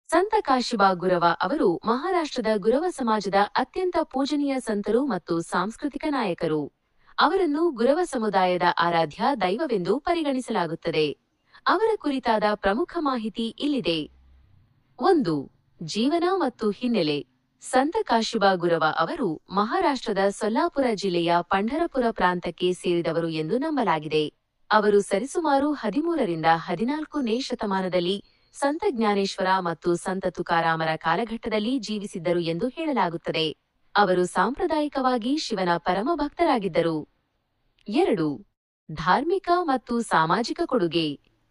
ಸಂತ ಕಾಶಿಬಾ ಗುರವ ಅವರು ಮಹಾರಾಷ್ಟ್ರದ ಗುರವ ಸಮಾಜದ ಅತ್ಯಂತ ಪೂಜನೀಯ ಸಂತರು ಮತ್ತು ಸಾಂಸ್ಕೃತಿಕ ನಾಯಕರು. ಅವರನ್ನು ಗುರವ ಸಮುದಾಯದ ಆರಾಧ್ಯ ದೈವವೆಂದು ಪರಿಗಣಿಸಲಾಗುತ್ತದೆ. ಅವರ ಕುರಿತಾದ ಪ್ರಮುಖ ಮಾಹಿತಿ ಇಲ್ಲಿದೆ. 1. ಜೀವನ ಮತ್ತು ಹಿನ್ನೆಲೆ. ಸಂತ ಕಾಶಿಬಾ ಗುರವ ಅವರು ಮಹಾರಾಷ್ಟ್ರದ ಸೊಲ್ಲಾಪುರ ಜಿಲ್ಲೆಯ ಪಂಢರಪುರ ಪ್ರಾಂತಕ್ಕೆ ಸೇರಿದವರು ಎಂದು ನಂಬಲಾಗಿದೆ. ಅವರು ಸರಿಸುಮಾರು 13ರಿಂದ 14ನೇ ಶತಮಾನದಲ್ಲಿ ಸಂತ ಜ್ಞಾನೇಶ್ವರ ಮತ್ತು ಸಂತ ತುಕಾರಾಮರ ಕಾಲಘಟ್ಟದಲ್ಲಿ ಜೀವಿಸಿದ್ದರು ಎಂದು ಹೇಳಲಾಗುತ್ತದೆ. ಅವರು ಸಾಂಪ್ರದಾಯಿಕವಾಗಿ ಶಿವನ ಪರಮ ಭಕ್ತರಾಗಿದ್ದರು. 2. ಧಾರ್ಮಿಕ ಮತ್ತು ಸಾಮಾಜಿಕ ಕೊಡುಗೆ.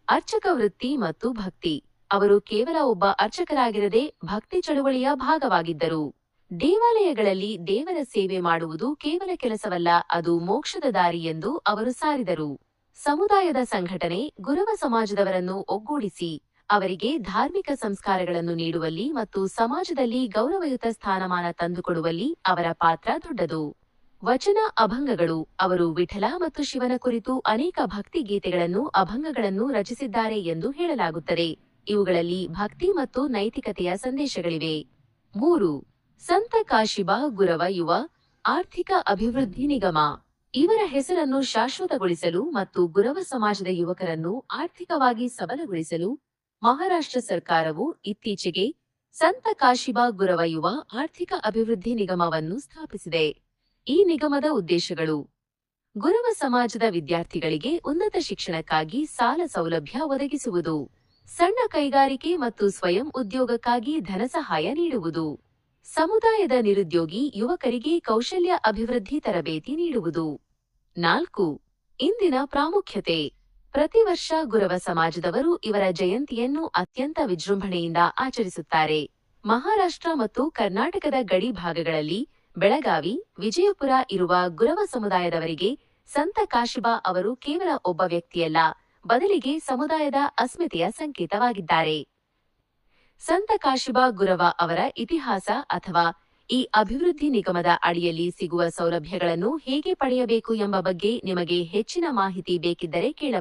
ಅರ್ಚಕ ವೃತ್ತಿ ಮತ್ತು ಭಕ್ತಿ. ಅವರು ಕೇವಲ ಒಬ್ಬ ಅರ್ಚಕರಾಗಿರದೆ ಭಕ್ತಿ ಚಳುವಳಿಯ ಭಾಗವಾಗಿದ್ದರು. ದೇವಾಲಯಗಳಲ್ಲಿ ದೇವರ ಸೇವೆ ಮಾಡುವುದು ಕೇವಲ ಕೆಲಸವಲ್ಲ, ಅದು ಮೋಕ್ಷದ ದಾರಿ ಎಂದು ಅವರು ಸಾರಿದರು. ಸಮುದಾಯದ ಸಂಘಟನೆ. ಗುರವ ಸಮಾಜದವರನ್ನು ಒಗ್ಗೂಡಿಸಿ ಅವರಿಗೆ ಧಾರ್ಮಿಕ ಸಂಸ್ಕಾರಗಳನ್ನು ನೀಡುವಲ್ಲಿ ಮತ್ತು ಸಮಾಜದಲ್ಲಿ ಗೌರವಯುತ ಸ್ಥಾನಮಾನ ತಂದುಕೊಡುವಲ್ಲಿ ಅವರ ಪಾತ್ರ ದೊಡ್ಡದು. ವಚನ ಅಭಂಗಗಳು. ಅವರು ವಿಠಲ ಮತ್ತು ಶಿವನ ಕುರಿತು ಅನೇಕ ಭಕ್ತಿ ಗೀತೆಗಳನ್ನು ಅಭಂಗಗಳನ್ನು ರಚಿಸಿದ್ದಾರೆ ಎಂದು ಹೇಳಲಾಗುತ್ತದೆ. ಇವುಗಳಲ್ಲಿ ಭಕ್ತಿ ಮತ್ತು ನೈತಿಕತೆಯ ಸಂದೇಶಗಳಿವೆ. 3. ಸಂತ ಕಾಶಿಬಾ ಗುರವ ಯುವ ಆರ್ಥಿಕ ಅಭಿವೃದ್ಧಿ ನಿಗಮ. ಇವರ ಹೆಸರನ್ನು ಶಾಶ್ವತಗೊಳಿಸಲು ಮತ್ತು ಗುರವ ಸಮಾಜದ ಯುವಕರನ್ನು ಆರ್ಥಿಕವಾಗಿ ಸಬಲಗೊಳಿಸಲು ಮಹಾರಾಷ್ಟ್ರ ಸರ್ಕಾರವು ಇತ್ತೀಚೆಗೆ ಸಂತ ಕಾಶಿಬಾ ಗುರವ ಯುವ ಆರ್ಥಿಕ ಅಭಿವೃದ್ಧಿ ನಿಗಮವನ್ನು ಸ್ಥಾಪಿಸಿದೆ. ಈ ನಿಗಮದ ಉದ್ದೇಶಗಳು: ಗುರವ ಸಮಾಜದ ವಿದ್ಯಾರ್ಥಿಗಳಿಗೆ ಉನ್ನತ ಶಿಕ್ಷಣಕ್ಕಾಗಿ ಸಾಲ ಸೌಲಭ್ಯ ಒದಗಿಸುವುದು, ಸಣ್ಣ ಕೈಗಾರಿಕೆ ಮತ್ತು ಸ್ವಯಂ ಉದ್ಯೋಗಕ್ಕಾಗಿ ಧನಸಹಾಯ ನೀಡುವುದು, ಸಮುದಾಯದ ನಿರುದ್ಯೋಗಿ ಯುವಕರಿಗೆ ಕೌಶಲ್ಯ ಅಭಿವೃದ್ಧಿ ತರಬೇತಿ ನೀಡುವುದು. 4. ಇಂದಿನ ಪ್ರಾಮುಖ್ಯತೆ. ಪ್ರತಿ ವರ್ಷ ಗುರವ ಸಮಾಜದವರು ಇವರ ಜಯಂತಿಯನ್ನು ಅತ್ಯಂತ ವಿಜೃಂಭಣೆಯಿಂದ ಆಚರಿಸುತ್ತಾರೆ. ಮಹಾರಾಷ್ಟ್ರ ಮತ್ತು ಕರ್ನಾಟಕದ ಗಡಿ ಭಾಗಗಳಲ್ಲಿ ಬೆಳಗಾವಿ, ವಿಜಯಪುರ ಇರುವ ಗುರವ ಸಮುದಾಯದವರಿಗೆ ಸಂತ ಕಾಶಿಬಾ ಅವರು ಕೇವಲ ಒಬ್ಬ ವ್ಯಕ್ತಿಯಲ್ಲ, ಬದಲಿಗೆ ಸಮುದಾಯದ ಅಸ್ಮಿತೆಯ ಸಂಕೇತವಾಗಿದ್ದಾರೆ. ಸಂತ ಕಾಶಿಬಾ ಗುರವ ಅವರ ಇತಿಹಾಸ ಅಥವಾ ಈ ಅಭಿವೃದ್ಧಿ ನಿಗಮದ ಅಡಿಯಲ್ಲಿ ಸಿಗುವ ಸೌಲಭ್ಯಗಳನ್ನು ಹೇಗೆ ಪಡೆಯಬೇಕು ಎಂಬ ಬಗ್ಗೆ ನಿಮಗೆ ಹೆಚ್ಚಿನ ಮಾಹಿತಿ ಬೇಕಿದ್ದರೆ ಕೇಳಬಹುದು.